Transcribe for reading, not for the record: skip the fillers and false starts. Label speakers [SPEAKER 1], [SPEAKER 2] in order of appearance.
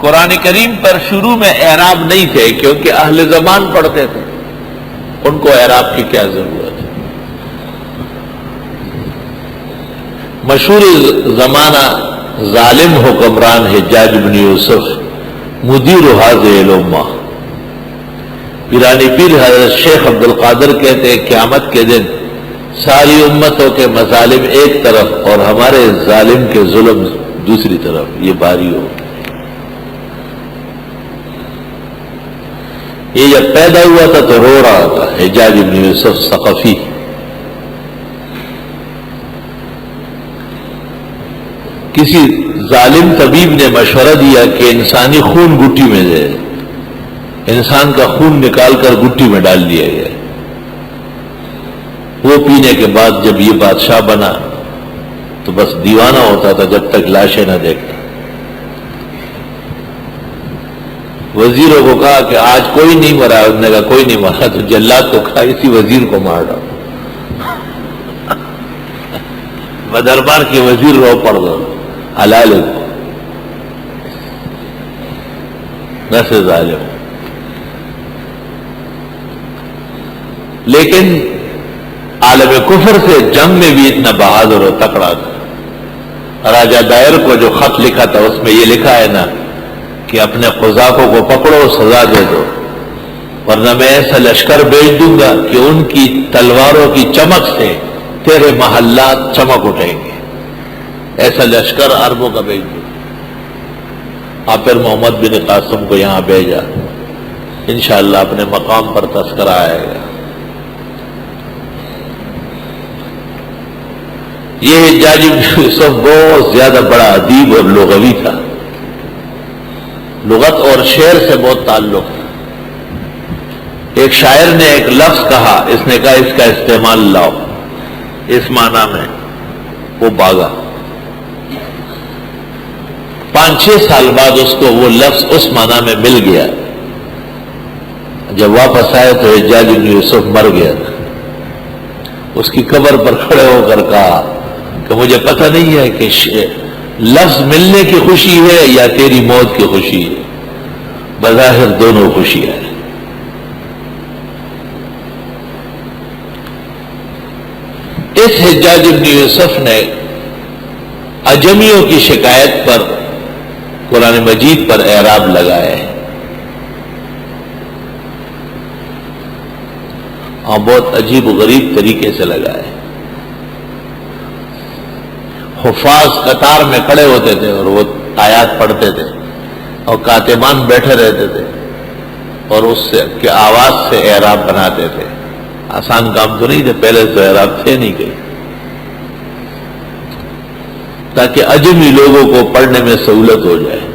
[SPEAKER 1] قرآن کریم پر شروع میں اعراب نہیں تھے کیونکہ اہل زمان پڑھتے تھے، ان کو اعراب کی کیا ضرورت ہے۔ مشہور زمانہ ظالم حکمران حجاج بن یوسف مدیر هذه الامہ، پیرانی پیر حضرت شیخ عبد القادر کہتے ہیں قیامت کے دن ساری امتوں کے مظالم ایک طرف اور ہمارے ظالم کے ظلم دوسری طرف، یہ باری ہو۔ یہ جب پیدا ہوا تھا تو رو رہا تھا حجاج بن یوسف ثقفی، کسی ظالم طبیب نے مشورہ دیا کہ انسانی خون گٹی میں دے، انسان کا خون نکال کر گٹی میں ڈال دیا گیا۔ وہ پینے کے بعد جب یہ بادشاہ بنا تو بس دیوانہ ہوتا تھا جب تک لاشیں نہ دیکھتا۔ وزیروں کو کہا کہ آج کوئی نہیں مرا، انہوں نے کہا کوئی نہیں مرا، تو جلاد کو کہا اسی وزیر کو مار ڈالو۔ بدربار کے وزیر رو پڑ دو حلال نسے ظالم۔ لیکن عالم کفر سے جنگ میں بھی اتنا بہادر و تکڑا تھا۔ راجہ دائر کو جو خط لکھا تھا اس میں یہ لکھا ہے نا کہ اپنے قذافوں کو پکڑو، سزا دے دو، ورنہ میں ایسا لشکر بھیج دوں گا کہ ان کی تلواروں کی چمک سے تیرے محلات چمک اٹھیں گے، ایسا لشکر عربوں کا بھیج دوں۔ آپ پھر محمد بن قاسم کو یہاں بھیجا، انشاءاللہ اپنے مقام پر تذکرہ آئے گا۔ یہ حجاج بن یوسف بہت زیادہ بڑا ادیب اور لغوی تھا، لغت اور شعر سے بہت تعلق تھا۔ ایک شاعر نے ایک لفظ کہا، اس نے کہا اس کا استعمال لاؤ اس معنی میں، وہ بھاگا۔ 5-6 سال بعد اس کو وہ لفظ اس معنی میں مل گیا۔ جب واپس آئے تو حجاج بن یوسف مر گیا تھا۔ اس کی قبر پر کھڑے ہو کر کہا کہ مجھے پتہ نہیں ہے کہ لفظ ملنے کی خوشی ہے یا تیری موت کی خوشی ہے، بظاہر دونوں خوشیاں ہیں۔ اس حجاج بن یوسف نے عجمیوں کی شکایت پر قرآن مجید پر اعراب لگائے ہیں، اور بہت عجیب و غریب طریقے سے لگائے۔ حفاظ قطار میں کھڑے ہوتے تھے اور وہ آیات پڑھتے تھے، اور کاتبان بیٹھے رہتے تھے اور اس سے کی آواز سے اعراب بناتے تھے۔ آسان کام تو نہیں تھے، پہلے تو اعراب تھے نہیں گئے، تاکہ عجمی لوگوں کو پڑھنے میں سہولت ہو جائے۔